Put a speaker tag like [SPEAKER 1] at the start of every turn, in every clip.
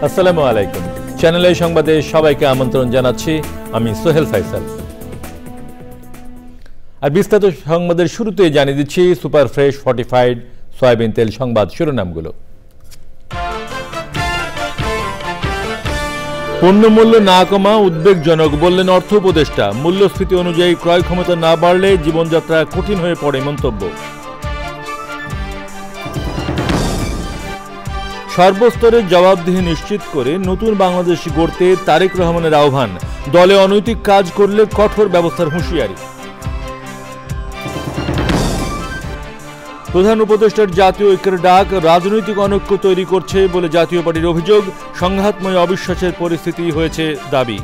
[SPEAKER 1] আসসালামু আলাইকুম। Channel I সংবাদে সবাইকে আমন্ত্রণ জানাচ্ছি। আমি সোহেল ফাইসাল। আর বিস্তারিত সংবাদের শুরুতেই জানিয়ে দিচ্ছি সুপার ফ্রেশ ফর্টিফাইড সয়াবিন তেল সংবাদ শিরোনামগুলো। পণ্যমূল্য না কমা উদ্বেগজনক বললেন অর্থ উপদেষ্টা। মূল্যস্ফীতি অনুযায়ী ক্রয় ক্ষমতা না বাড়লে জীবনযাত্রা কঠিন হয়ে পড়ে মন্তব্য। সর্বস্তরের জবাবদিহি নিশ্চিত করে নতুন বাংলাদেশ গড়তে তারেক রহমানের আহ্বান। দলে অনৈতিক কাজ করলে কঠোর ব্যবস্থার হুঁশিয়ারি। প্রধান উপদেষ্টার জাতীয় ঐক্যের ডাক রাজনৈতিক অনৈক্য তৈরি করছে বলে জাতীয় পার্টির অভিযোগ। সংঘাতময় অবিশ্বাসের পরিস্থিতি হয়েছে দাবি।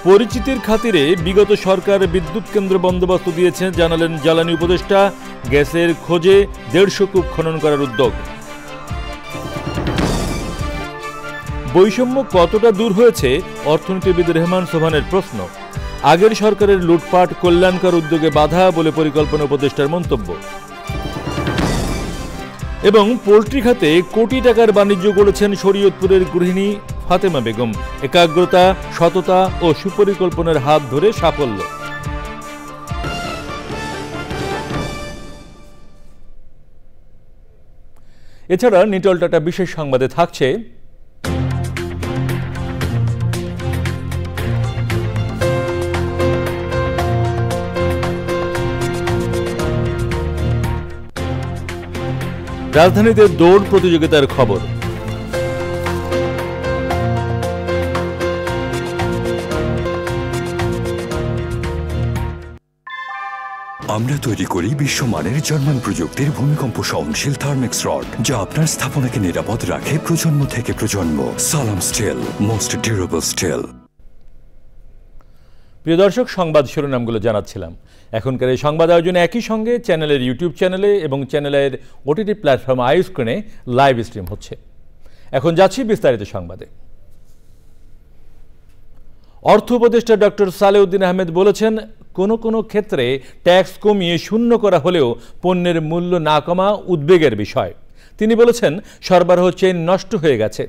[SPEAKER 1] পরিচিতির খাতিরে বিগত সরকার বিদ্যুৎ কেন্দ্র বন্দোবস্ত দিয়েছে জানালেন জ্বালানি উপদেষ্টা। গ্যাসের খোঁজে 150 কূপ খনন করার উদ্যোগ। বৈষম্য কতটা দূর হয়েছে অর্থনীতিবিদ রেহমান সোবহানের প্রশ্ন। আগের সরকারের লুটপাট কল্যাণকর উদ্যোগে বাধা বলে পরিকল্পনা উপদেষ্টার মন্তব্য। এবং পোল্ট্রি খাতে কোটি টাকার বাণিজ্য গড়েছেন শরীয়তপুরের গৃহিণী ফাতেমা বেগম। একাগ্রতা, সততা ও সুপরিকল্পনার হাত ধরে সাফল্য। এছাড়া নিটল টাটা বিশেষ সংবাদে থাকছে রাজধানীতে দৌড় প্রতিযোগিতার খবর।
[SPEAKER 2] আমরা তৈরি করি বিশ্বমানের জার্মান প্রযুক্তির ভূমিকম্প সহনশীল থার্মেক্স রড, যা আপনার স্থাপনাকে নিরাপদ রাখে প্রজন্ম থেকে প্রজন্ম। সালাম স্টিল, মোস্ট ডিউরেবল স্টিল।
[SPEAKER 1] প্রিয় দর্শক, সংবাদ শিরোনামগুলো জানাচ্ছিলাম। এখনকার এই সংবাদ আয়োজনে একই সঙ্গে চ্যানেলের ইউটিউব চ্যানেলে এবং চ্যানেলের ওটিটি প্ল্যাটফর্ম আই স্ক্রিনে লাইভ স্ট্রিম হচ্ছে। এখন যাচ্ছি বিস্তারিত সংবাদে। অর্থ উপদেষ্টা ডক্টর সালেউদ্দিন আহমেদ বলেছেন, কোনো ক্ষেত্রে ট্যাক্স কমিয়ে শূন্য করা হলেও পণ্যের মূল্য না কমা উদ্বেগের বিষয়। তিনি বলেছেন, সরবরাহ চেইন নষ্ট হয়ে গেছে।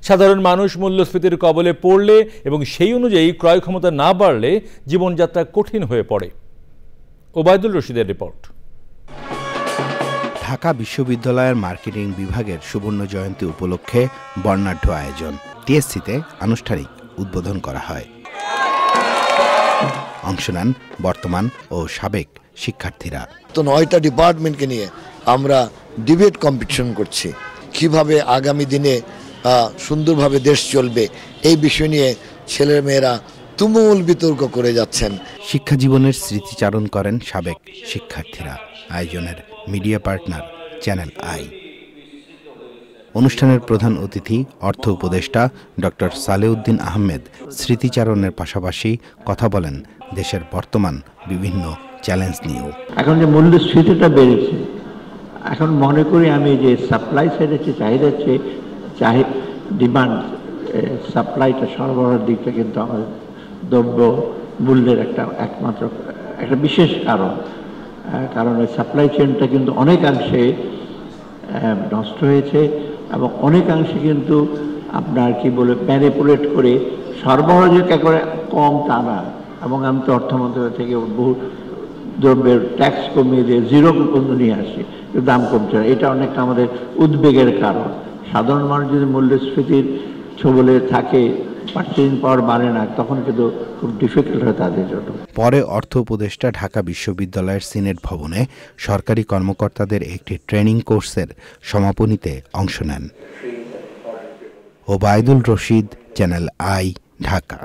[SPEAKER 1] সাধারণ মানুষ মূল্যস্ফীতির কবলে পড়লে এবং সেই অনুযায়ী ক্রয় ক্ষমতা না বাড়লে জীবনযাত্রা কঠিন হয়ে পড়ে। ওবায়দুল রশিদের রিপোর্ট।
[SPEAKER 3] ঢাকা বিশ্ববিদ্যালয়ের মার্কেটিং বিভাগের সুবর্ণ জয়ন্তী উপলক্ষে বর্ণাঢ্য আয়োজন। টিএসসিতে আনুষ্ঠানিক উদ্বোধন করা হয়। অংশ নেন বর্তমান ও সাবেক শিক্ষার্থীরা।
[SPEAKER 4] তো 9টা ডিপার্টমেন্টকে নিয়ে আমরা ডিবেট কম্পিটিশন করছি, কিভাবে আগামী দিনে সুন্দরভাবে দেশ চলবে এই বিষয় নিয়ে ছেলেমেয়েরা তুমুল বিতর্ক করে যাচ্ছেন।
[SPEAKER 3] শিক্ষা জীবনের স্মৃতিচারণ করেন সাবেক শিক্ষার্থীরা। আয়োজনের মিডিয়া পার্টনার চ্যানেল আই। অনুষ্ঠানের প্রধান অতিথি অর্থ উপদেষ্টা ডক্টর সালেউদ্দিন আহমেদ স্মৃতিচারণের পাশাপাশি কথা বলেন দেশের বর্তমান বিভিন্ন চ্যালেঞ্জ নিয়েও।
[SPEAKER 5] এখন যে মূল্যস্ফীতিটা বেড়েছে, এখন মনে করি আমি যে সাপ্লাই সাইডের চেয়ে চাহিদা ডিমান্ড সাপ্লাইটা সরবরাহের দিকটা কিন্তু আমাদের দ্রব্য মূল্যের একমাত্র একটা বিশেষ কারণ ওই সাপ্লাই চেইনটা কিন্তু অনেকাংশে নষ্ট হয়েছে এবং অনেকাংশে কিন্তু আপনার কি বলে ম্যানিপুলেট করে সরবরাহ যে একেবারে কম তা না। এবং আমি তো অর্থ মন্ত্রণালয় থেকে বহু দ্রব্যের ট্যাক্স কমিয়ে দিয়ে 0 পর্যন্ত নিয়ে আসি, কিন্তু দাম কমছে না। এটা অনেকটা আমাদের উদ্বেগের কারণ। সাধারণ মানুষ যদি মূল্যস্ফীতির ছবলে থাকে, পার্চেসিং পাওয়ার বাড়ে না, তখন কিন্তু খুব ডিফিকাল্ট হয় তাদের জন্য।
[SPEAKER 3] পরে অর্থ উপদেষ্টা ঢাকা বিশ্ববিদ্যালয়ের সিনেট ভবনে সরকারি কর্মকর্তাদের একটি ট্রেনিং কোর্সের সমাপনীতে অংশ নেন। Obaidul Rashid, channel i, Dhaka.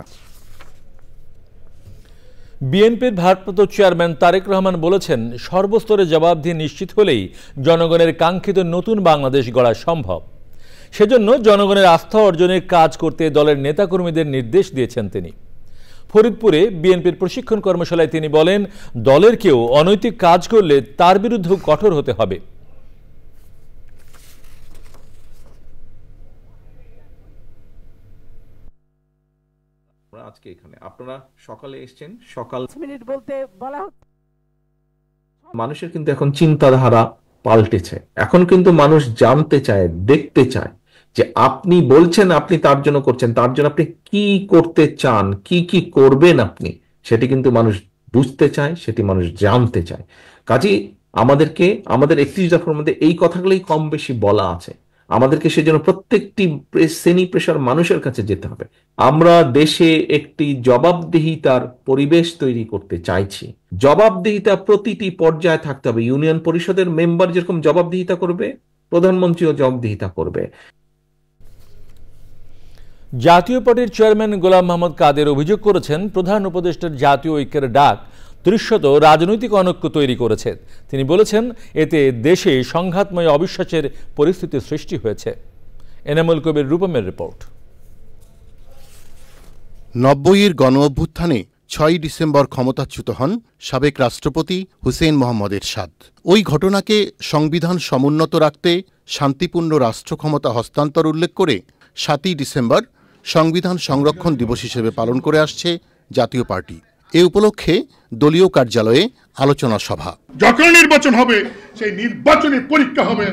[SPEAKER 1] বিএনপির ভারপ্রাপ্ত চেয়ারম্যান তারেক রহমান বলেছেন, সর্বস্তরে জবাবদিহি নিশ্চিত হলেই জনগণের কাঙ্ক্ষিত নতুন বাংলাদেশ গড়া সম্ভব। সেজন্য জনগণের আস্থা অর্জনের কাজ করতে দলের নেতাকর্মীদের নির্দেশ দিয়েছেন তিনি। ফরিদপুরে বিএনপির প্রশিক্ষণ কর্মশালায় তিনি বলেন, দলের কেউ অনৈতিক কাজ করলে তার বিরুদ্ধে কঠোর হতে হবে।
[SPEAKER 6] আজকে এখানে আপনারা সকালে এসেছেন, সকাল
[SPEAKER 7] মিনিট বলতে বলা হচ্ছে
[SPEAKER 6] মানুষের কিন্তু এখন চিন্তাধারা পাল্টেছে। এখন কিন্তু মানুষ জানতে চায়, দেখতে চায় যে আপনি বলছেন আপনি তার জন্য করছেন, তার জন্য আপনি কি করতে চান, কি কি করবেন আপনি, সেটি কিন্তু মানুষ বুঝতে চায়, সেটি মানুষ জানতে চায়। কাজেই আমাদেরকে আমাদের 31 দফার মধ্যে এই কথাগুলোই কম বেশি বলা আছে। আমাদেরকে সেজন্য প্রত্যেকটি শ্রেণী পেশার মানুষের কাছে যেতে হবে। আমরা দেশে একটি জবাবদিহিতার পরিবেশ তৈরি করতে চাইছি। জবাবদিহিতা প্রতিটি পর্যায়ে থাকতে হবে। ইউনিয়ন পরিষদের মেম্বার যেরকম জবাবদিহিতা করবে, প্রধানমন্ত্রীও জবাবদিহিতা করবে।
[SPEAKER 1] জাতীয় পার্টির চেয়ারম্যান গোলাম মোহাম্মদ কাদের অভিযোগ করেছেন, প্রধান উপদেষ্টার জাতীয় ঐক্যের ডাক দৃশ্যত রাজনৈতিক অনৈক্য তৈরি করেছে। তিনি বলেছেন, এতে দেশে সংঘাতময় অবিশ্বাসের পরিস্থিতি সৃষ্টি হয়েছে। এনামুল কবির রূপমের রিপোর্ট।
[SPEAKER 7] 90-এর গণ অভ্যুত্থানে 6 ডিসেম্বর ক্ষমতাচ্যুত হন সাবেক রাষ্ট্রপতি হুসেইন মোহাম্মদ এরশাদ। ওই ঘটনাকে সংবিধান সমুন্নত রাখতে শান্তিপূর্ণ রাষ্ট্র ক্ষমতা হস্তান্তর উল্লেখ করে 7 ডিসেম্বর সংবিধান সংরক্ষণ দিবস হিসেবে পালন করে আসছে জাতীয় পার্টি। এ উপলক্ষে দলীয় কার্যালয়ে আলোচনা সভা।
[SPEAKER 8] যখন নির্বাচন হবে, সেই নির্বাচনের পরীক্ষা হবে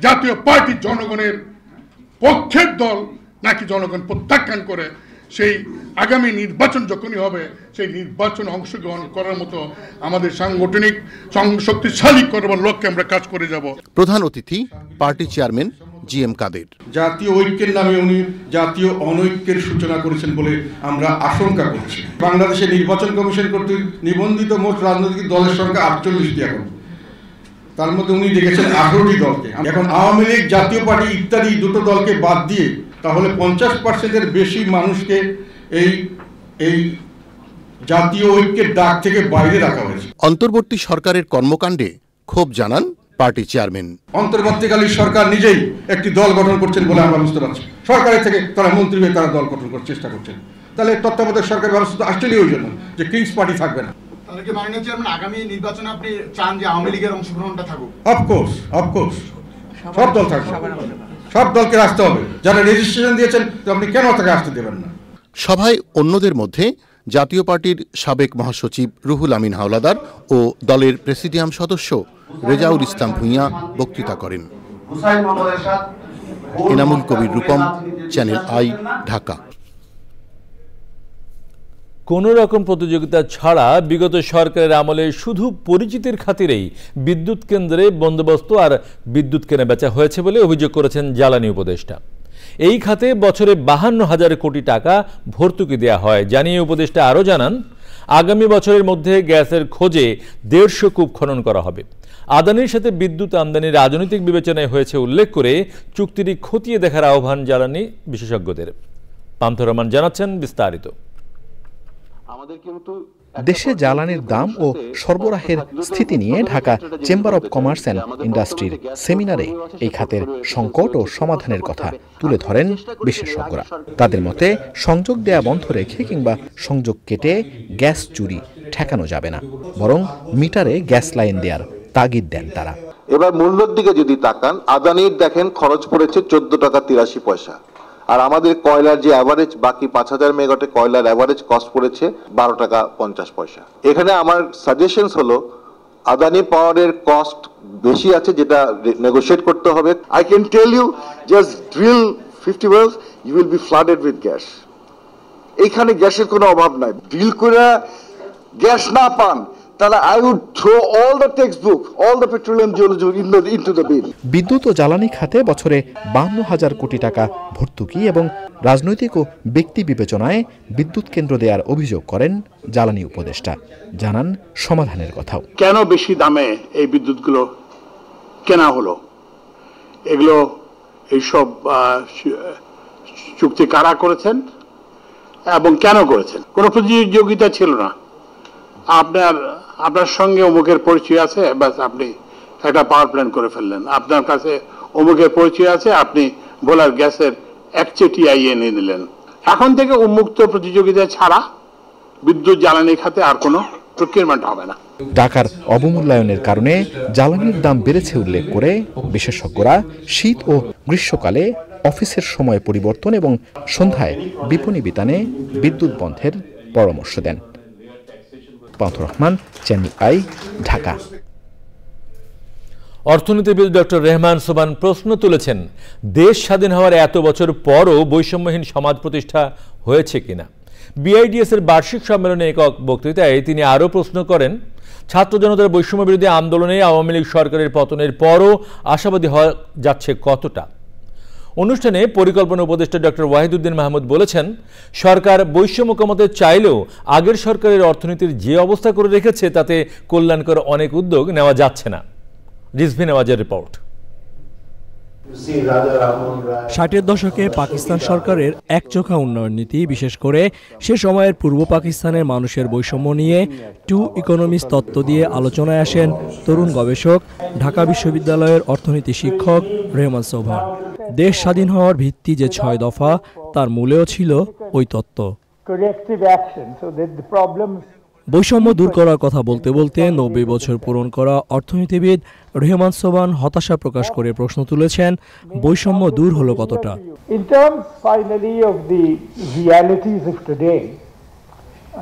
[SPEAKER 8] জাতীয় পার্টি জনগণের পক্ষের দল নাকি জনগণ প্রত্যাখ্যান করে। সেই আগামী নির্বাচন যখনই হবে, সেই নির্বাচনে অংশগ্রহণ করার মতো আমাদের সাংগঠনিক শক্তিশালী করবার লক্ষ্যে আমরা কাজ করে যাব।
[SPEAKER 7] প্রধান অতিথি পার্টি চেয়ারম্যান GM কাদের।
[SPEAKER 8] জাতীয় ঐক্যের নামে উনি জাতীয় অনৈক্যের সূচনা করেছেন বলে আমরা আশঙ্কা করছি। বাংলাদেশে নির্বাচন কমিশন কর্তৃক নিবন্ধিত মোট রাজনৈতিক দলের সংখ্যা 48টি। এখন তার মধ্যে উনি দেখেছেন 18টি দলকে। এখন আওয়ামী লীগ, জাতীয় পার্টি ইত্যাদি দুটো দলকে বাদ দিয়ে তাহলে 50%-এর বেশি মানুষকে এই জাতীয় ঐক্যের ডাক থেকে বাইরে রাখা হয়েছে।
[SPEAKER 7] অন্তর্বর্তী সরকারের কর্মকাণ্ডে ক্ষোভ জানান পার্টি চেয়ারম্যান।
[SPEAKER 8] অন্তর্বর্তীকালীন সরকার নিজেই একটি দল গঠন করছেন বলে আমরা বুঝতে পারছি। সরকারের থেকে তারা মন্ত্রী হয়ে তারা দল গঠন করার চেষ্টা করছেন। তাহলে তত্ত্বাবধায়ক সরকার ব্যবস্থা আসলে ওই জন্য যে কিংস পার্টি থাকবে না।
[SPEAKER 9] তাহলে কি মাননীয় চেয়ারম্যান আগামী নির্বাচনে আপনি চান যে আওয়ামী লীগের অংশগ্রহণটা থাকুক?
[SPEAKER 8] অফকোর্স সব দল থাকবে, সব দলকে আসতে হবে। যারা রেজিস্ট্রেশন দিয়েছেন আপনি কেন তাকে আসতে দেবেন না?
[SPEAKER 7] সভায় অন্যদের মধ্যে জাতীয় পার্টির সাবেক মহাসচিব রুহুল আমিন হাওলাদার ও দলের প্রেসিডিয়াম সদস্য রেজাউল ইসলাম ভূঁইয়া বক্তৃতা করেন। Enamul Kabir Rupam, channel i, Dhaka.
[SPEAKER 1] কোন রকম প্রতিযোগিতা ছাড়া বিগত সরকারের আমলে শুধু পরিচিতির খাতিরেই বিদ্যুৎ কেন্দ্রে বন্দোবস্ত আর বিদ্যুৎ কেনা বেচা হয়েছে বলে অভিযোগ করেছেন জ্বালানি উপদেষ্টা। এই খাতে বছরে 52,000 কোটি টাকা ভর্তুকি দেয়া হয় জানিয়ে উপদেষ্টা আরও জানান, আগামী বছরের মধ্যে গ্যাসের খোঁজে 150 কূপ খনন করা হবে। আদানির সাথে বিদ্যুৎ আমদানি রাজনৈতিক বিবেচনায় হয়েছে উল্লেখ করে চুক্তিটি খতিয়ে দেখার আহ্বান জ্বালানি বিশেষজ্ঞদের। পান্থ রহমান জানাচ্ছেন বিস্তারিত।
[SPEAKER 10] দেশে জ্বালানির দাম ও সরবরাহের স্থিতি নিয়ে Dhaka chamber of commerce and ইন্ডাস্ট্রির সেমিনারে এই খাতের সংকট ও সমাধানের কথা তুলে ধরেন বিশেষজ্ঞরা। তাদের মতে সংযোগ দেয়া বন্ধ রেখে কিংবা সংযোগ কেটে গ্যাস চুরি ঠেকানো যাবে না, বরং মিটারে গ্যাস লাইন দেওয়ার তাগিদ দেন তারা।
[SPEAKER 11] এবার মূল্যের দিকে যদি তাকান, আদানির দেখেন খরচ পড়েছে 14 টাকা 83 পয়সা, আর আমাদের কয়লার যে অ্যাভারেজ বাকি 5000 মেগাওয়াটে কয়লার অ্যাভারেজ কস্ট পড়েছে 12 টাকা 50 পয়সা। এখানে আমার সাজেশনস হলো আদানি পাওয়ারের কস্ট বেশি আছে, যেটা নেগোশিয়েট করতে হবে। I can tell you, just drill 50 wells, you will be flooded with gas. এইখানে গ্যাসের কোনো অভাব নাই। ড্রিল করে গ্যাস না পান তাহলে I would throw all the textbook, all the petroleum geology into the bin.
[SPEAKER 10] বিদ্যুৎ ও জ্বালানি খাতে বছরে 52,000 কোটি টাকা ভর্তুকি এবং রাজনৈতিক ও ব্যক্তি বিবেচনায় বিদ্যুৎ কেন্দ্র দেওয়ার অভিযোগ করেন জ্বালানি উপদেষ্টা। জানান সমাধানের কথাও।
[SPEAKER 8] কেন বেশি দামে এই বিদ্যুৎগুলো কেনা হলো, এগুলো এইসব চুক্তি কারা করেছেন এবং কেন করেছেন? কোনো প্রতিযোগিতা ছিল না। আপনার সঙ্গে অমুকের পরিচয় আছে, ব্যাস আপনি একটা পাওয়ার প্ল্যান্ট করে ফেললেন। আপনার কাছে অমুকের পরিচয় আছে, আপনি ভোলার গ্যাসের একচেটিয়া নিয়ে নিলেন। এখন থেকে উন্মুক্ত প্রতিযোগিতা ছাড়া বিদ্যুৎ জ্বালানি খাতে আর কোনো প্রকিউরমেন্ট হবে না।
[SPEAKER 10] টাকার অবমূল্যায়নের কারণে জ্বালানির দাম বেড়েছে উল্লেখ করে বিশেষজ্ঞরা শীত ও গ্রীষ্মকালে অফিসের সময় পরিবর্তন এবং সন্ধ্যায় বিপণী বিতানে বিদ্যুৎ বন্ধের পরামর্শ দেন। পান্থ রহমান, চ্যানেল আই, ঢাকা।
[SPEAKER 1] অর্থনীতিবিদ ডক্টর রেহমান সোবহান প্রশ্ন তুলেছেন, দেশ স্বাধীন হওয়ার এত বছর পরও বৈষম্যহীন সমাজ প্রতিষ্ঠা হয়েছে কিনা। বিআইডিএস এর বার্ষিক সম্মেলনে একক বক্তৃতায় তিনি আরও প্রশ্ন করেন, ছাত্র জনতার বৈষম্য বিরোধী আন্দোলনে আওয়ামী লীগ সরকারের পতনের পরও আশাবাদী হওয়া যাচ্ছে কতটা। অনুষ্ঠানে পরিকল্পনা উপদেষ্টা ডক্টর ওয়াহিদুদ্দিন মাহমুদ বলেছেন, সরকার বৈষম্য কমাতে চাইলেও আগের সরকারের অর্থনীতির যে অবস্থা করে রেখেছে তাতে কল্যাণকর অনেক উদ্যোগ নেওয়া যাচ্ছে না। রিজভি নেওয়াজের রিপোর্ট।
[SPEAKER 12] 60-এর দশকে পাকিস্তান সরকারের একচোখা উন্নয়ন নীতি, বিশেষ করে সে সময়ের পূর্ব পাকিস্তানের মানুষের বৈষম্য নিয়ে টু ইকোনমিক্স তত্ত্ব দিয়ে আলোচনায় আসেন তরুণ গবেষক, ঢাকা বিশ্ববিদ্যালয়ের অর্থনীতি শিক্ষক রেহমান সোবহান। দেশ স্বাধীন হওয়ার ভিত্তি যে 6 দফা, তার মূলেও ছিল ওই তত্ত্ব। বৈষম্য দূর করার কথা বলতে বলতে 90 বছর পূরণ করা অর্থনীতিবিদ রেহমান সোবহান হতাশা প্রকাশ করে প্রশ্ন তুলেছেন, বৈষম্য দূর হলো কতটা।
[SPEAKER 13] In terms finally of the realities of today,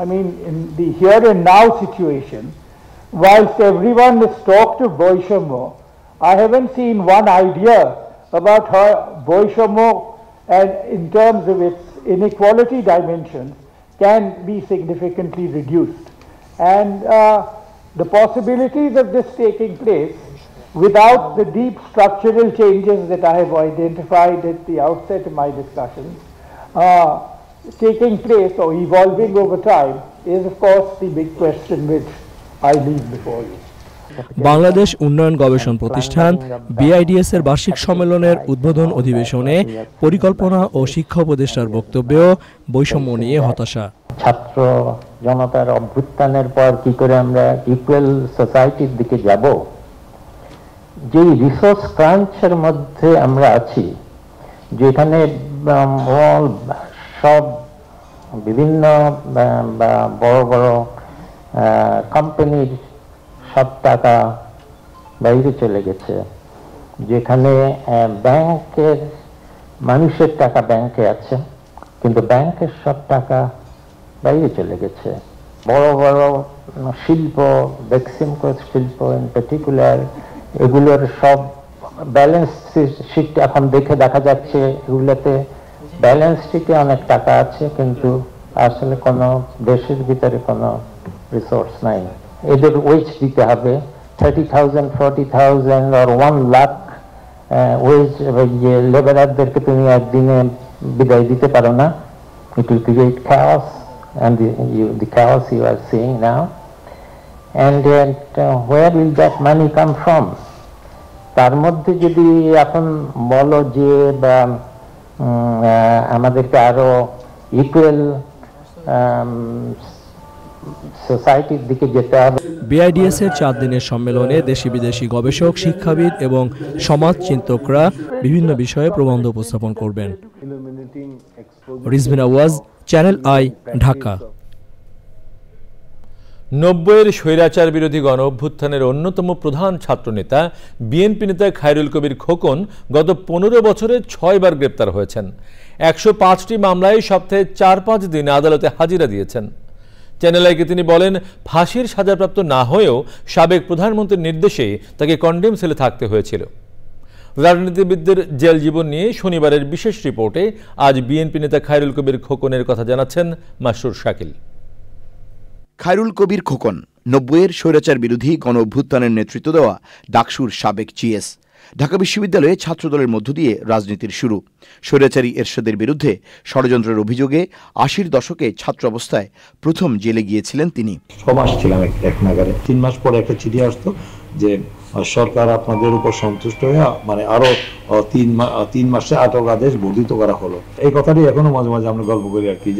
[SPEAKER 13] I mean in the here and now situation, whilst everyone has talked of Boishammo, I haven't seen one idea about how Boishammo and in terms of its inequality dimensions can be significantly reduced. And the possibilities of this taking place without the deep structural changes that I have identified at the outset of my discussion taking place or evolving over time is of course the big question which I leave before you.
[SPEAKER 12] Bangladesh উন্নয়ন গবেষণ প্রতিষ্ঠান BIDS এর বার্ষিক সম্মেলনের উদ্বোধন অধিবেশনে পরিকল্পনা ও শিক্ষা উপদেষ্টার বক্তব্যেও বৈষম্য নিয়ে হতাশা।
[SPEAKER 5] ছাত্র জনতার অভ্যুত্থানের পর কি করে আমরা ইকুয়াল সোসাইটির দিকে যাব, যে রিসোর্স ক্রাঞ্চের মধ্যে আমরা আছি, যেখানে সব বিভিন্ন বড় বড় কোম্পানির সব টাকা বাইরে চলে গেছে, যেখানে ব্যাংকের মানুষের টাকা ব্যাংকে আছে কিন্তু ব্যাংকের সব টাকা বাইরে চলে গেছে। বড় বড় শিল্প, বেক্সিমকো শিল্প ইন পার্টিকুলার, এগুলোর সব ব্যালেন্স শিট এখন দেখা যাচ্ছে, এগুলোতে ব্যালেন্স শিটে অনেক টাকা আছে কিন্তু আসলে কোনো দেশের ভিতরে কোনো রিসোর্স নাই। এদের ওয়েজ দিতে হবে 30,000, 40,000 or 1 লাখ ওয়েজ লেবারারদেরকে তুমি একদিনে বিদায় দিতে পারো না। It will create chaos and the chaos you are seeing now. And where will that money come from? তার মধ্যে যদি এখন বলো যে আমাদেরকে আরো ইকুয়াল সোসাইটির দিকে যেতে হবে।
[SPEAKER 12] বিআইডিএস এর 4 দিনের সম্মেলনে দেশি বিদেশি গবেষক, শিক্ষাবিদ এবং সমাজ চিন্তকরা বিভিন্ন বিষয়ে প্রবন্ধ উপস্থাপন করবেন। Rizvi Newaz, Channel i, Dhaka.
[SPEAKER 1] 90-এর স্বৈরাচার বিরোধী গণ অভ্যুত্থানের অন্যতম প্রধান ছাত্রনেতা বিএনপি নেতা খায়রুল কবির খোকন গত 15 বছরে 6 বার গ্রেপ্তার হয়েছেন। 105টি মামলায় সপ্তাহে 4-5 দিন আদালতে হাজিরা দিয়েছেন। চ্যানেল আইকে তিনি বলেন, ফাঁসির সাজাপ্রাপ্ত না হয়েও সাবেক প্রধানমন্ত্রীর নির্দেশে তাকে কন্ডেম সেলে থাকতে হয়েছিল। রাজনীতিবিদদের জেল জীবন নিয়ে শনিবারের বিশেষ রিপোর্টে আজ বিএনপি নেতা খায়রুল কবির খোকনের কথা জানাচ্ছেন মাসরুর শাকিল।
[SPEAKER 14] খায়রুল কবির খোকন 90-এর স্বৈরাচার বিরোধী গণ অভ্যুত্থানের নেতৃত্ব দেওয়া ডাকসুর সাবেক জিএস। ঢাকা বিশ্ববিদ্যালয়ে ছাত্রদলের মধ্য দিয়ে রাজনীতির শুরু। স্বৈরাচারী এরশাদের বিরুদ্ধে ষড়যন্ত্রের অভিযোগে 80-র দশকে ছাত্র অবস্থায় প্রথম জেলে গিয়েছিলেন তিনি।
[SPEAKER 15] 6 মাস ছিলাম এক নাগারে। 3 মাস পরে একটা চিঠি আসতো যে সরকার আপনাদের উপর সন্তুষ্ট হয়ে মানে আরো 3 মাসে আটক আদেশ বর্ধিত করা হলো। এই কথাটি এখনো মাঝে মাঝে আমরা গল্প করি আর কি,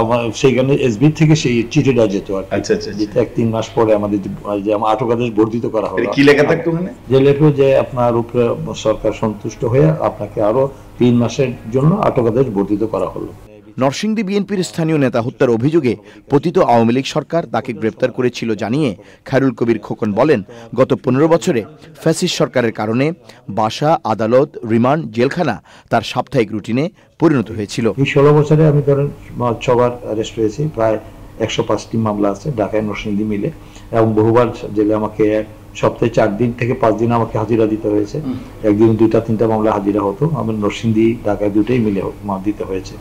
[SPEAKER 15] আমার সেইখানে এসবি থেকে সেই চিঠিটা যেত আর যেটা 3 মাস পরে আমাদের যে আটক আদেশ বর্ধিত করা হলো।
[SPEAKER 16] কি লেখা থাকতো ওখানে?
[SPEAKER 15] যে লেখো যে আপনার উপরে সরকার সন্তুষ্ট হয়ে আপনাকে আরো 3 মাসের জন্য আটক আদেশ বর্ধিত করা হলো।
[SPEAKER 14] নরসিংদী বিএনপির স্থানীয় নেতা হত্যার অভিযোগে পতিত আওয়ামী লীগ সরকার তাকে গ্রেপ্তার করেছিল জানিয়ে খায়রুল কবির খোকন বলেন, গত 15 বছরে ফ্যাসিস্ট সরকারের কারণে বাসা, আদালত, রিমান্ড, জেলখানা তার সাপ্তাহিক রুটিনে পরিণত হয়েছিল।
[SPEAKER 15] এই 16 বছরে আমি ধরেন 6 বার অ্যারেস্ট হয়েছি, প্রায় 105টি মামলা আছে ঢাকায় নরসিংদী মিলে, এবং বহুবার জেলে আমাকে সপ্তাহে 4 দিন থেকে 5 দিন আমাকে হাজিরা দিতে হয়েছে। একদিন 2-3টা মামলা হাজিরা হতো। আমার নরসিংদী ঢাকা দুটোই মিলে দিতে হয়েছে।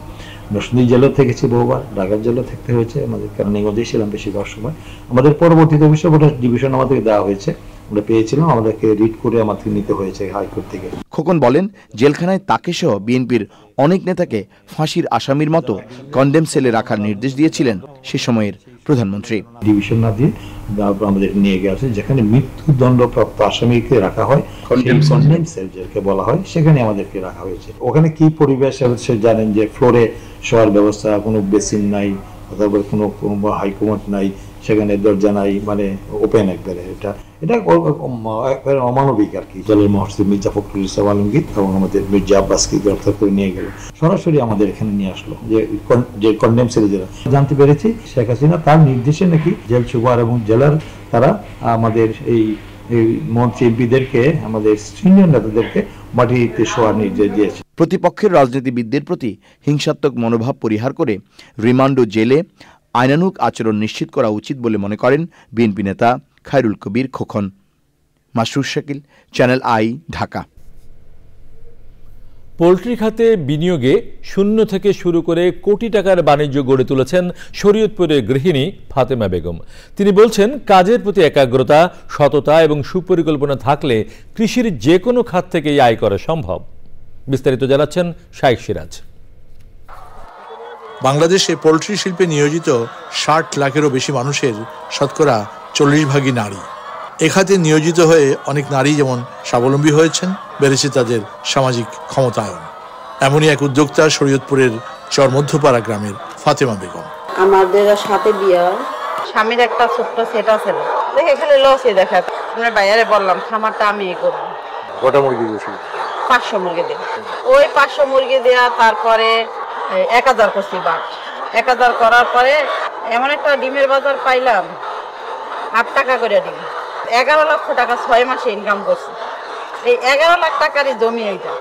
[SPEAKER 15] নরসিংদী জেলাও থেকেছি বহুবার, ঢাকার জেলাও থাকতে হয়েছে আমাদের, কারণ এগোতেই ছিলাম বেশিরভাগ সময়। আমাদের পরবর্তীতে অবশ্য ডিভিশন আমাদেরকে দেওয়া হয়েছে, আমরা পেয়েছিলাম, আমাদেরকে রিড করে আমাদের নিতে হয়েছে হাইকোর্ট থেকে।
[SPEAKER 14] খোকন বলেন, জেলখানায় তাকে সহ বিএনপির অনেক নেতাকে ফাঁসির আসামির মতো কন্ডেম সেলে রাখার নির্দেশ দিয়েছিলেন সে সময়ের প্রধানমন্ত্রী।
[SPEAKER 15] ডিভিশন না দিয়ে আমাদের নিয়ে গেছে যেখানে মৃত্যুদণ্ডপ্রাপ্ত আসামিকে রাখা হয়, কন্ডেম সেল যাকে বলা হয়, সেখানে আমাদেরকে রাখা হয়েছে। ওখানে কি পরিবেশ সে জানেন, যে ফ্লোরে শোয়ার ব্যবস্থা, কোনো বেসিন নাই, তারপর কোনো হাইকমান্ড নাই, সেখানে দরজা নাই, মানে ওপেন একবারে। এটা একবারে অমানবিক আর কি। জেলের মহাসচিব মির্জা ফখরুল ইসলাম আলমগীর এবং আমাদের মির্জা আব্বাসকে গ্রেফতার করে নিয়ে গেল, সরাসরি আমাদের এখানে নিয়ে আসলো যে কন্ডেম সেলে যারা। জানতে পেরেছি শেখ হাসিনা তার নির্দেশে নাকি জেল সুপার এবং জেলার তারা আমাদের এই মন্ত্রী এমপিদেরকে, আমাদের সিনিয়র নেতাদেরকে মাটিতে শোয়ার নির্দেশ দিয়েছে।
[SPEAKER 14] প্রতিপক্ষের রাজনীতিবিদদের প্রতি হিংসাত্মক মনোভাব পরিহার করে রিমান্ড ও জেলে আইনানুগ আচরণ নিশ্চিত করা উচিত বলে মনে করেন বিএনপি নেতা Khairul Kabir Khokon. Masrur Shakil, Channel i, Dhaka.
[SPEAKER 1] Poultry খাতে বিনিয়োগে শূন্য থেকে শুরু করে কোটি টাকার বাণিজ্য গড়ে তুলেছেন শরীয়তপুরের গৃহিণী ফাতেমা বেগম। তিনি বলছেন, কাজের প্রতি একাগ্রতা, সততা এবং সুপরিকল্পনা থাকলে কৃষির যে কোনো খাত থেকেই আয় করা সম্ভব। বিস্তারিত জানাচ্ছেন শাইখ সিরাজ।
[SPEAKER 16] বাংলাদেশে পোল্ট্রি শিল্পে নিয়োজিত 60 লাখেরও বেশি মানুষের শতকরা 40 ভাগই নারী। এ খাতে নিয়োজিত হয়ে অনেক নারী যেমন স্বাবলম্বী হয়েছেন, বেড়েছে তাদের সামাজিক ক্ষমতায়ন। এমনই এক উদ্যোক্তা শরীয়তপুরের চরমধ্যপাড়া গ্রামের ফাতেমা বেগম।
[SPEAKER 17] আমাদের সাথে বিয়া, স্বামীর একটা ছোট্ট সেট আছে, দেখে খালি লসে দেখা। আমরা বাইরে বললাম খামারটা আমি করবো।
[SPEAKER 16] কটা মুরগি দিয়েছি?
[SPEAKER 17] 500 মুরগি দিই। ওই 500 মুরগি দেওয়া, তারপরে 1000 করছি বাট। 1000 করার পরে এমন একটা ডিমের বাজার পাইলাম 8 টাকা করে ডিম। 11 লক্ষ টাকা 6 মাসে ইনকাম করছি। এই 11 লাখ টাকারই জমি এইটা।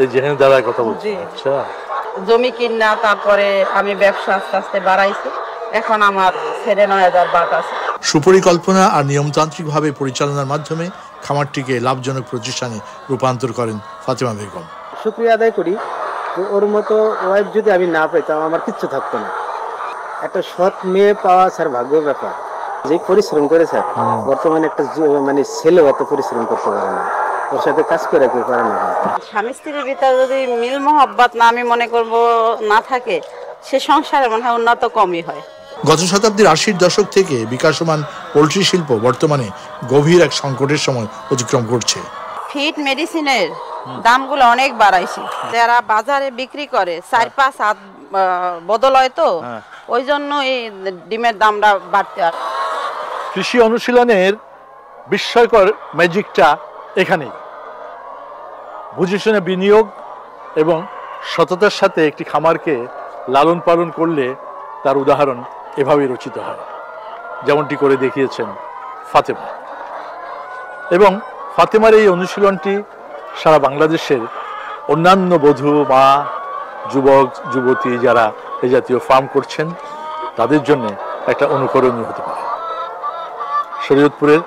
[SPEAKER 16] এই যেখানে দাঁড়ায় কথা বলছি। আচ্ছা,
[SPEAKER 17] জমি কিনা, তারপরে আমি ব্যবসা আস্তে আস্তে বাড়াইছি। এখন আমার 9,000 বাট আছে।
[SPEAKER 16] সুপরিকল্পনা আর নিয়মতান্ত্রিকভাবে পরিচালনার মাধ্যমে খামারটিকে লাভজনক প্রতিষ্ঠানে রূপান্তর করেন ফাতেমা বেগম।
[SPEAKER 18] শুকরিয়া আদায় করি, ওর মতো ওয়াইফ যদি আমি না পেতাম আমার কিচ্ছু থাকতো না। একটা সৎ মেয়ে পাওয়া স্যার ভাগ্য ব্যাপার। যে পরিশ্রম করে স্যার, বর্তমানে একটা মানে ছেলেও এত পরিশ্রম করতে পারে না, ওর সাথে কাজ করে কেউ পারে না।
[SPEAKER 17] স্বামী স্ত্রীর ভিতরে যদি মিল মহব্বত না, আমি মনে করব, না থাকে, সে সংসারে মনে হয় উন্নত কমই হয়।
[SPEAKER 16] গত শতাব্দীর 80-র দশক থেকে বিকাশমান পোল্ট্রি শিল্প বর্তমানে গভীর এক সংকটের সময় অতিক্রম করছে।
[SPEAKER 17] ফিড মেডিসিনের দামগুলো অনেক বাড়াইছে। যারা বাজারে বিক্রি করে 4-5 হাত বদল হয়, তো ওই জন্য এই ডিমের দামটা বাড়তে।
[SPEAKER 16] কৃষি অনুশীলনের বিস্ময়কর ম্যাজিকটা এখানেই। বুঝে শুনে বিনিয়োগ এবং সততার সাথে একটি খামারকে লালন পালন করলে তার উদাহরণ এভাবেই রচিত হয়, যেমনটি করে দেখিয়েছেন ফাতেমা। এবং ফাতেমার এই অনুশীলনটি সারা বাংলাদেশের অন্যান্য বধূ, মা, যুবক যুবতী যারা এই জাতীয় ফার্ম করছেন তাদের জন্য একটা অনুকরণীয় হতে পারে। শরীয়তপুরের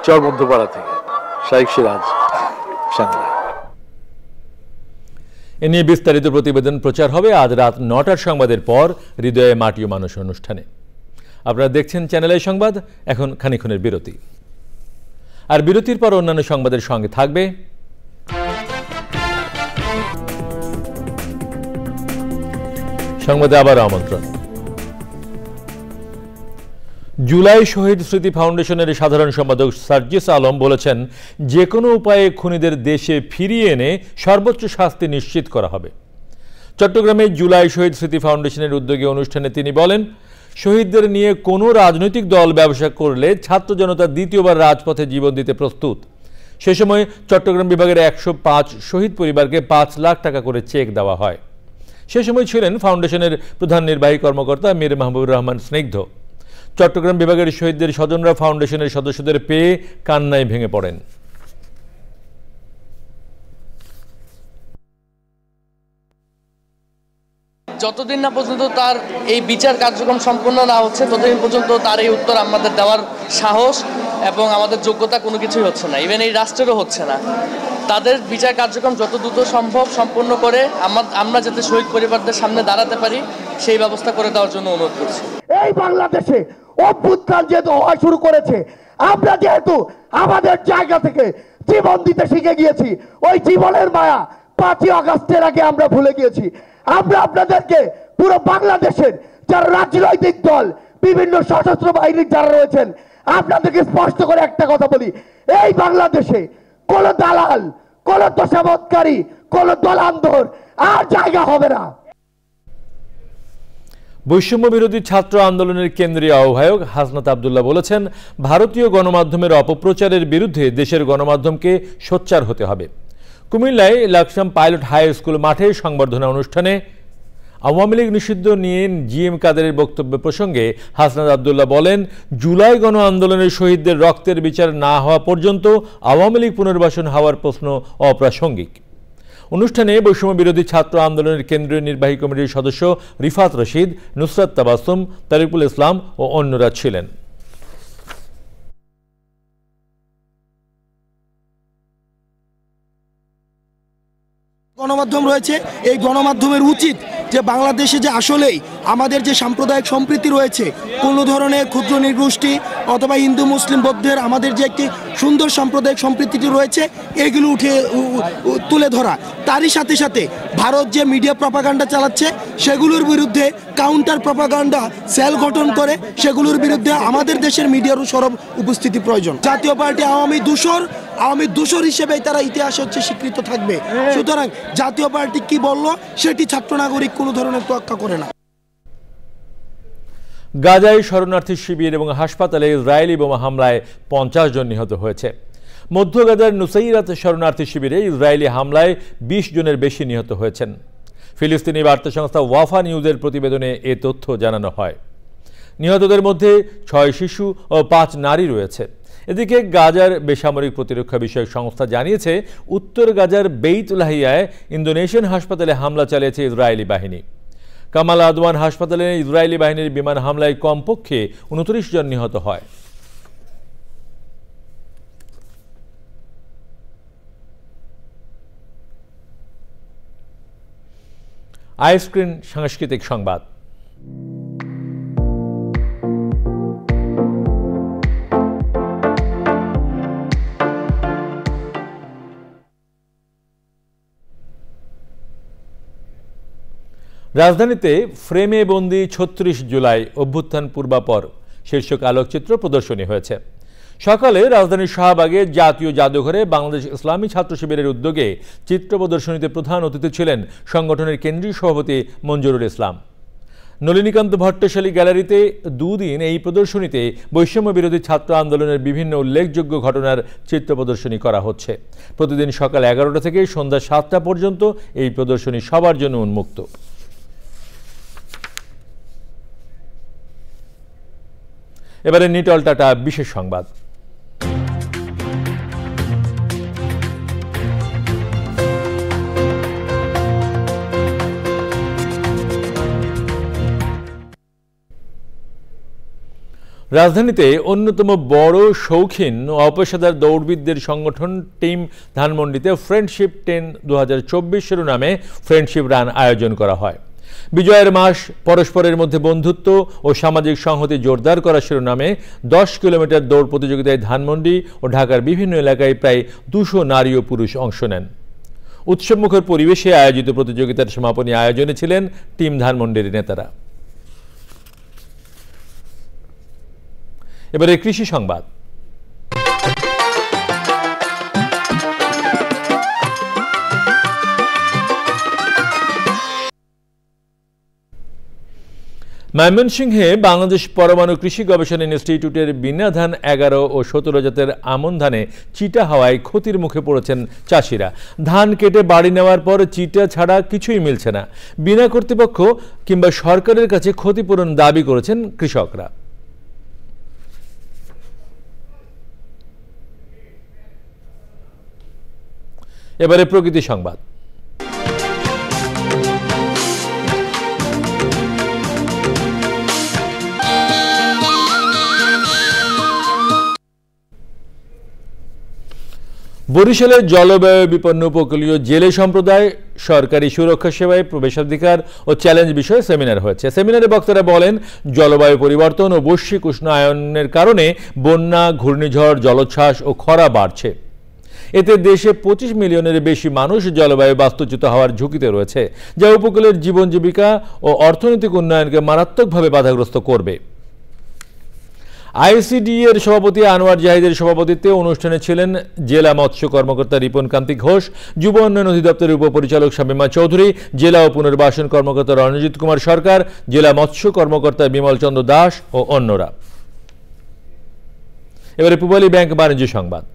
[SPEAKER 16] চরমধ্যপাড়া থেকে শাইখ সিরাজ, চ্যানেল।
[SPEAKER 1] এ নিয়ে বিস্তারিত প্রতিবেদন প্রচার হবে আজ রাত 9টার সংবাদের পর হৃদয়ে মাটি ও মানুষ অনুষ্ঠানে। আপনারা দেখছেন চ্যানেল আই সংবাদ। এখন খানিকক্ষণের বিরতি, আর বিরতির পর অন্যান্য সংবাদের সঙ্গে থাকবে সংবাদে আবার আমন্ত্রণ। জুলাই শহীদ স্মৃতি ফাউন্ডেশনের সাধারণ সম্পাদক সার্জিস আলম বলেছেন, যে কোনো উপায়ে খুনিদের দেশে ফিরিয়ে এনে সর্বোচ্চ শাস্তি নিশ্চিত করা হবে। চট্টগ্রামে জুলাই শহীদ স্মৃতি ফাউন্ডেশনের উদ্যোগে অনুষ্ঠানে তিনি বলেন, শহীদদের নিয়ে কোনো রাজনৈতিক দল ব্যবসা করলে ছাত্র জনতা দ্বিতীয়বার রাজপথে জীবন দিতে প্রস্তুত। সে সময় চট্টগ্রাম বিভাগের 105 শহীদ পরিবারকে 5 লাখ টাকা করে চেক দেওয়া হয়। সে সময় ছিলেন ফাউন্ডেশনের প্রধান নির্বাহী কর্মকর্তা মীর মাহবুবুর রহমান স্নিগ্ধ। চট্টগ্রাম বিভাগের শহীদদের স্বজনরা ফাউন্ডেশনের সদস্যদের পেয়ে কান্নায় ভেঙে পড়েন।
[SPEAKER 19] যতদিন না পর্যন্ত তার এই বিচার কার্যক্রম সম্পন্ন না হচ্ছে, ততদিন পর্যন্ত তার এই উত্তর আমাদের দেওয়ার সাহস এবং আমাদের যোগ্যতা কোনো কিছুই হচ্ছে না, ইভেন এই রাষ্ট্রেরও হচ্ছে না। তাদের বিচার কার্যক্রম যত দ্রুত সম্ভব সম্পূর্ণ করে আমরা যাতে শহীদ পরিবারদের সামনে দাঁড়াতে পারি সেই ব্যবস্থা করে দেওয়ার জন্য অনুরোধ করছি।
[SPEAKER 20] এই বাংলাদেশে অভ্যুত্থান যেহেতু হওয়া শুরু করেছে, আমরা যেহেতু আমাদের জায়গা থেকে জীবন দিতে শিখে গিয়েছি, ওই জীবনের মায়া 5ই আগস্টের আগে আমরা ভুলে গিয়েছি। আমরা আপনাদেরকে পুরো বাংলাদেশের যারা রাজনৈতিক দল, বিভিন্ন সশস্ত্র বাহিনীর যারা রয়েছেন, আপনাদেরকে স্পষ্ট করে একটা কথা বলি, এই বাংলাদেশে কোন দালাল, কোন তোষামতকারী, কোন দলান্ধর আর জায়গা হবে না।
[SPEAKER 1] বৈষম্য বিরোধী ছাত্র আন্দোলনের কেন্দ্রীয় আহ্বায়ক হাসনাত আব্দুল্লাহ বলেছেন, ভারতীয় গণমাধ্যমের অপপ্রচারের বিরুদ্ধে দেশের গণমাধ্যমকে সোচ্চার হতে হবে। কুমিল্লায় লাকসাম পাইলট হাই স্কুল মাঠে সংবর্ধনা অনুষ্ঠানে আওয়ামী লীগ নিষিদ্ধ নিয়ে জিএম কাদেরের বক্তব্য প্রসঙ্গে হাসনাত আব্দুল্লাহ বলেন, জুলাই গণ আন্দোলনের শহীদদের রক্তের বিচার না হওয়া পর্যন্ত আওয়ামী লীগ পুনর্বাসন হওয়ার প্রশ্ন অপ্রাসঙ্গিক। অনুষ্ঠানে বৈষম্য বিরোধী ছাত্র আন্দোলনের কেন্দ্রীয় নির্বাহী কমিটির সদস্য রিফাত রশিদ, নুসরাত তাবাসসুম, তারিকুল ইসলাম ও অন্যরা ছিলেন।
[SPEAKER 21] গণমাধ্যম রয়েছে, এই গণমাধ্যমের উচিত যে বাংলাদেশে যে আসলেই আমাদের যে সাম্প্রদায়িক সম্প্রীতি রয়েছে, কোনো ধরনের ক্ষুদ্র নৃগোষ্ঠী অথবা হিন্দু মুসলিম বৌদ্ধের আমাদের যে একটি সুন্দর সাম্প্রদায়িক সম্প্রীতিটি রয়েছে, এগুলো তুলে ধরা। তারই সাথে সাথে ভারত যে মিডিয়া প্রপাগান্ডা চালাচ্ছে সেগুলোর বিরুদ্ধে কাউন্টার প্রপাগান্ডা সেল গঠন করে সেগুলোর বিরুদ্ধে আমাদের দেশের মিডিয়ারও সরব উপস্থিতি প্রয়োজন। জাতীয় পার্টি আওয়ামী দূষর হিসেবে তারা ইতিহাসে হচ্ছে স্বীকৃত থাকবে। সুতরাং জাতীয় পার্টি কি বললো সেটি ছাত্র নাগরিক কোনো ধরনের তোয়াক্কা করে না।
[SPEAKER 1] গাজায় শরণার্থী শিবির এবং হাসপাতালে ইসরায়েলি বোমা হামলায় 50 জন নিহত হয়েছে। মধ্য গাজার নুসাইরাত শরণার্থী শিবিরে ইসরায়েলি হামলায় 20 জনের বেশি নিহত হয়েছেন। ফিলিস্তিনি বার্তা সংস্থা ওয়াফা নিউজের প্রতিবেদনে এ তথ্য জানানো হয়। নিহতদের মধ্যে 6 শিশু ও 5 নারী রয়েছে। এদিকে গাজার বেসামরিক প্রতিরক্ষা বিষয়ক সংস্থা জানিয়েছে, উত্তর গাজার বেইত লাহিয়ায় ইন্দোনেশিয়ান হাসপাতালে হামলা চালিয়েছে ইসরায়েলি বাহিনী। কামাল আদওয়ান হাসপাতালে ইসরায়েলি বাহিনীর বিমান হামলায় কমপক্ষে 29 জন নিহত হয়। আইস্ক্রিন সাংস্কৃতিক সংবাদ। রাজধানীতে ফ্রেমে বন্দি 36 জুলাই অভ্যুত্থান পূর্বাপর শীর্ষক আলোকচিত্র প্রদর্শনী হয়েছে। সকালে রাজধানীর শাহবাগে জাতীয় জাদুঘরে বাংলাদেশ ইসলামী ছাত্র শিবিরের উদ্যোগে চিত্র প্রদর্শনীতে প্রধান অতিথি ছিলেন সংগঠনের কেন্দ্রীয় সভাপতি মঞ্জুরুল ইসলাম। নলিনীকান্ত ভট্টশালী গ্যালারিতে দুদিন এই প্রদর্শনীতে বৈষম্য বিরোধী ছাত্র আন্দোলনের বিভিন্ন উল্লেখযোগ্য ঘটনার চিত্র প্রদর্শনী করা হচ্ছে। প্রতিদিন সকাল 11টা থেকে সন্ধ্যা 7টা পর্যন্ত এই প্রদর্শনী সবার জন্য উন্মুক্ত। এবারে নিটল টাটা বিশেষ সংবাদ। রাজধানীতে অন্যতম বড় শৌখিন ও অপেশাদার দৌড়বিদদের সংগঠন টিম ধানমন্ডিতে ফ্রেন্ডশিপ 10 2024 শিরোনামে ফ্রেন্ডশিপ রান আয়োজন করা হয়। বিজয়ের মাস, পরস্পরের মধ্যে বন্ধুত্ব ও সামাজিক সংহতি জোরদার করা শিরোনামে 10 কিলোমিটার দৌড় প্রতিযোগিতায় ধানমন্ডি ও ঢাকার বিভিন্ন এলাকায় প্রায় 200 নারী ও পুরুষ অংশ নেন। উৎসবমুখর পরিবেশে আয়োজিত প্রতিযোগিতার সমাপনী আয়োজনে ছিলেন টিম ধানমন্ডির নেতারা। এবারে কৃষি সংবাদ। ময়মনসিংহে বাংলাদেশ পরমাণু কৃষি গবেষণা ইনস্টিটিউটের বিনা ধান 11 ও 17 জাতের আমন ধানে চিটা হওয়ায় ক্ষতির মুখে পড়েছেন চাষিরা। ধান কেটে বাড়ি নেওয়ার পর চিটা ছাড়া কিছুই মিলছে না। বিনা কর্তৃপক্ষ কিংবা সরকারের কাছে ক্ষতিপূরণ দাবি করেছেন কৃষকরা। এবারে প্রকৃতি সংবাদ। বরিশালের জলবায়ু বিপন্ন উপকূলীয় জেলে সম্প্রদায় সরকারি সুরক্ষা সেবায় প্রবেশাধিকার ও চ্যালেঞ্জ বিষয়ে সেমিনার হয়েছে। সেমিনারে বক্তারা বলেন, জলবায়ু পরিবর্তন ও বৈশ্বিক উষ্ণায়নের কারণে বন্যা, ঘূর্ণিঝড়, জলোচ্ছ্বাস ও খরা বাড়ছে। এতে দেশে 25 মিলিয়নের বেশি মানুষ জলবায়ু বাস্তুচ্যুত হওয়ার ঝুঁকিতে রয়েছে, যা উপকূলের জীবন জীবিকা ও অর্থনৈতিক উন্নয়নকে মারাত্মকভাবে বাধাগ্রস্ত করবে। আইসিডি এর সভাপতি আনোয়ার জাহিদের সভাপতিত্বে অনুষ্ঠানে ছিলেন জেলা মৎস্য কর্মকর্তা রিপন কান্তি ঘোষ, যুব উন্নয়ন অধিদপ্তরের উপপরিচালক শামীমা চৌধুরী, জেলা ও পুনর্বাসন কর্মকর্তা রণজিৎ কুমার সরকার, জেলা মৎস্য কর্মকর্তা বিমল চন্দ্র দাস ও অন্যরা। এবারে পূবালী ব্যাংক বাণিজ্য সংবাদ।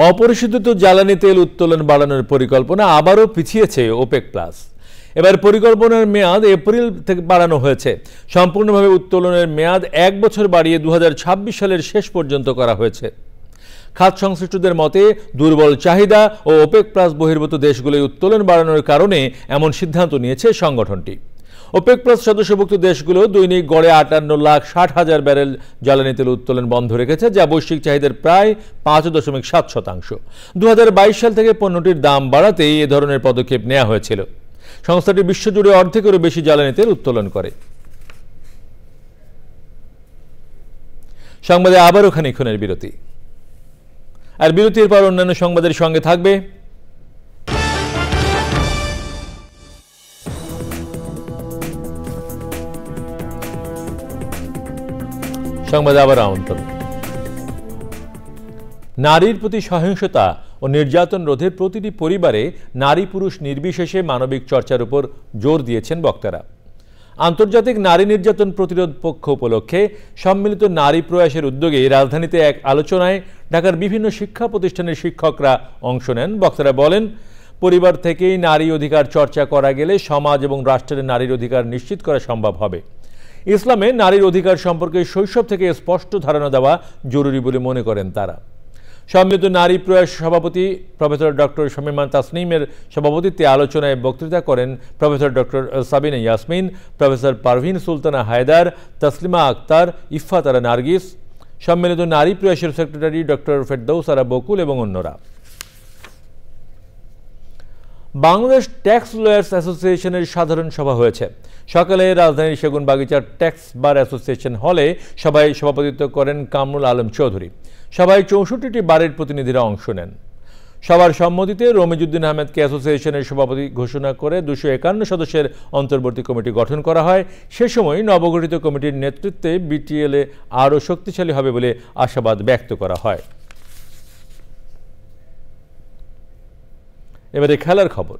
[SPEAKER 1] অপরিশোধিত জ্বালানি তেল উত্তোলন বাড়ানোর পরিকল্পনা আবারও পিছিয়েছে ওপেক প্লাস। এবার পরিকল্পনার মেয়াদ এপ্রিল থেকে বাড়ানো হয়েছে। সম্পূর্ণভাবে উত্তোলনের মেয়াদ 1 বছর বাড়িয়ে 2026 সালের শেষ পর্যন্ত করা হয়েছে। খাত সংশ্লিষ্টদের মতে, দুর্বল চাহিদা ও ওপেক প্লাস বহির্ভূত দেশগুলোয় উত্তোলন বাড়ানোর কারণে এমন সিদ্ধান্ত নিয়েছে সংগঠনটি। ওপেক প্লাস সদস্যভুক্ত দেশগুলো দৈনিক গড়ে 58,60,000 ব্যারেল জ্বালানি তেল উত্তোলন বন্ধ রেখেছে, যা বৈশ্বিক চাহিদার প্রায় 5.7%। 2022 সাল থেকে পণ্যটির দাম বাড়াতেই এ ধরনের পদক্ষেপ নেওয়া হয়েছিল। সংস্থাটি বিশ্বজুড়ে অর্ধেকেরও বেশি জ্বালানি তেল উত্তোলন করে। সংবাদে আবারও খানিকক্ষণের বিরতি, আর বিরতির পর অন্যান্য সংবাদের সঙ্গে থাকবে সংবাদে আবার আমন্ত্রণ। নারীর প্রতি সহিংসতা ও নির্যাতন রোধে প্রতিটি পরিবারে নারী পুরুষ নির্বিশেষে মানবিক চর্চার উপর জোর দিয়েছেন বক্তারা। আন্তর্জাতিক নারী নির্যাতন প্রতিরোধ পক্ষ উপলক্ষে সম্মিলিত নারী প্রয়াসের উদ্যোগে রাজধানীতে এক আলোচনায় ঢাকার বিভিন্ন শিক্ষা প্রতিষ্ঠানের শিক্ষকরা অংশ নেন। বক্তারা বলেন, পরিবার থেকেই নারী অধিকার চর্চা করা গেলে সমাজ এবং রাষ্ট্রের নারীর অধিকার নিশ্চিত করা সম্ভব হবে। ইসলামে নারীর অধিকার সম্পর্কে শৈশব থেকে স্পষ্ট ধারণা দেওয়া জরুরি বলে মনে করেন তারা। সম্মিলিত নারী প্রয়াস সভাপতি প্রফেসর ডক্টর শামীমা তাসনিমের সভাপতিত্বে আলোচনায় বক্তৃতা করেন professor doctor Sabina Yasmin, professor Parvin Sultana Haider, Taslima Akhter, Iffat Ara Nargis, সম্মিলিত নারী প্রয়াসের সেক্রেটারি ডক্টর ফেরদৌস আরা বকুল এবং অন্যরা। বাংলাদেশ ট্যাক্স লয়ার্স অ্যাসোসিয়েশনের সাধারণ সভা হয়েছে। সকালে রাজধানীর সেগুনবাগিচার ট্যাক্স বার অ্যাসোসিয়েশন হলে সভায় সভাপতিত্ব করেন কামরুল আলম চৌধুরী। সভায় 64টি বারের প্রতিনিধিরা অংশ নেন। সবার সম্মতিতে রমিজউদ্দিন আহমেদকে অ্যাসোসিয়েশনের সভাপতি ঘোষণা করে 251 সদস্যের অন্তর্বর্তী কমিটি গঠন করা হয়। সে সময় নবগঠিত কমিটির নেতৃত্বে বিটিএলএ আরও শক্তিশালী হবে বলে আশাবাদ ব্যক্ত করা হয়। এবারে খেলার খবর।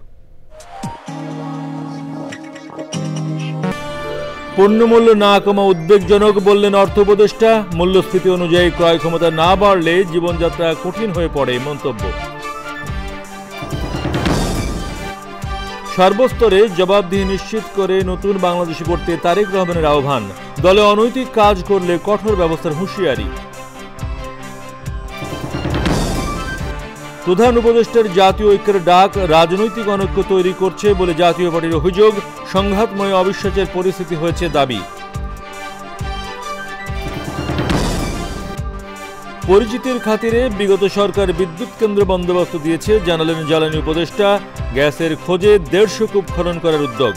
[SPEAKER 1] পণ্যমূল্য না কমা উদ্বেগজনক বললেন অর্থ উপদেষ্টা। মূল্যস্ফীতি অনুযায়ী ক্রয় ক্ষমতা না বাড়লে জীবনযাত্রা কঠিন হয়ে পড়ে মন্তব্য। সর্বস্তরে জবাবদিহি নিশ্চিত করে নতুন বাংলাদেশ করতে তারেক রহমানের আহ্বান। দলে অনৈতিক কাজ করলে কঠোর ব্যবস্থার হুঁশিয়ারি। প্রধান উপদেষ্টার জাতীয় ঐক্যের ডাক রাজনৈতিক অনৈক্য তৈরি করছে বলে জাতীয় পার্টির অভিযোগ। সংঘাতময় অবিশ্বাসের পরিস্থিতি হয়েছে দাবি। পরিচিতির খাতিরে বিগত সরকার বিদ্যুৎ কেন্দ্র বন্দোবস্ত দিয়েছে, জানালেন জ্বালানি উপদেষ্টা। গ্যাসের খোঁজে 150 কূপ খনন করার উদ্যোগ।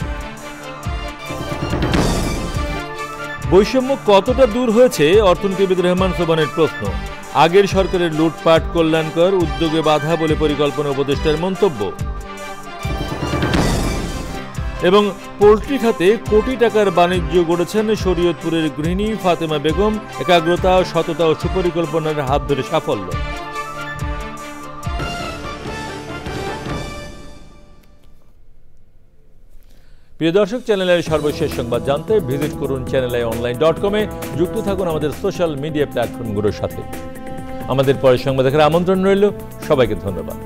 [SPEAKER 1] বৈষম্য কতটা দূর হয়েছে, অর্থনীতিবিদ রহমান সোবহানের প্রশ্ন। আগের সরকারের লুটপাট কল্যাণকর, উদ্যোগে বাধা বলে পরিকল্পনা উপদেষ্টার মন্তব্য। এবং পোল্ট্রি খাতে কোটি টাকার বাণিজ্য গড়েছেন শরীয়তপুরের গৃহিণী ফাতেমা বেগম। একাগ্রতা, সততা ও সুপরিকল্পনার হাত ধরে সাফল্য। প্রিয় দর্শক, চ্যানেলের সর্বশেষ সংবাদ জানতে ভিজিট করুন channelionline.com-এ। যুক্ত থাকুন আমাদের সোশ্যাল মিডিয়া প্ল্যাটফর্মগুলোর সাথে। আমাদের পরের সংবাদ দেখার আমন্ত্রণ রইল। সবাইকে ধন্যবাদ।